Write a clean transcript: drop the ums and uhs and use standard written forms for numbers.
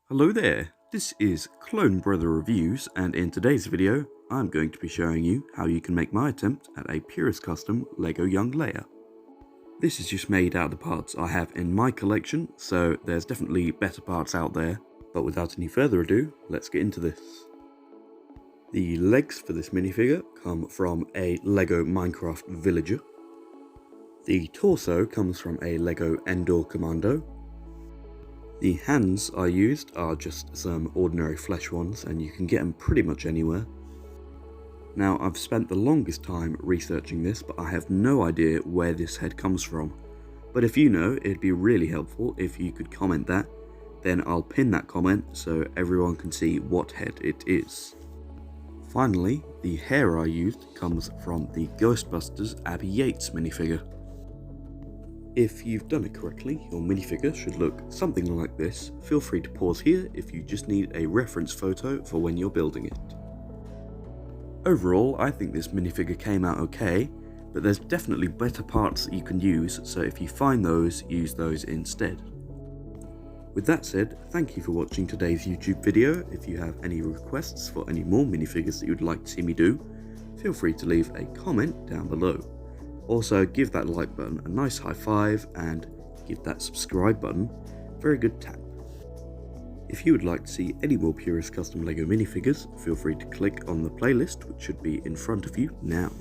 Hello there, this is Clone Brother Reviews, and in today's video I'm going to be showing you how you can make my attempt at a Purist Custom LEGO Young Leia. This is just made out of the parts I have in my collection, so there's definitely better parts out there, but without any further ado, let's get into this. The legs for this minifigure come from a LEGO Minecraft villager. The torso comes from a LEGO Endor Commando. The hands I used are just some ordinary flesh ones, and you can get them pretty much anywhere. Now, I've spent the longest time researching this, but I have no idea where this head comes from. But if you know, it'd be really helpful if you could comment that, then I'll pin that comment so everyone can see what head it is. Finally, the hair I used comes from the Ghostbusters Abby Yates minifigure. If you've done it correctly, your minifigure should look something like this. Feel free to pause here if you just need a reference photo for when you're building it. Overall, I think this minifigure came out okay, but there's definitely better parts that you can use, so if you find those, use those instead. With that said, thank you for watching today's YouTube video. If you have any requests for any more minifigures that you'd like to see me do, feel free to leave a comment down below. Also, give that like button a nice high five and give that subscribe button a very good tap. If you would like to see any more Purist Custom LEGO minifigures, feel free to click on the playlist which should be in front of you now.